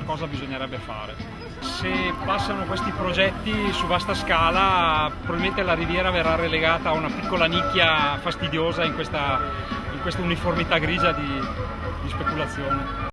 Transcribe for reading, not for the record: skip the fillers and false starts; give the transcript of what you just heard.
cosa bisognerebbe fare. Se passano questi progetti su vasta scala, probabilmente la Riviera verrà relegata a una piccola nicchia fastidiosa in questa uniformità grigia di speculazione.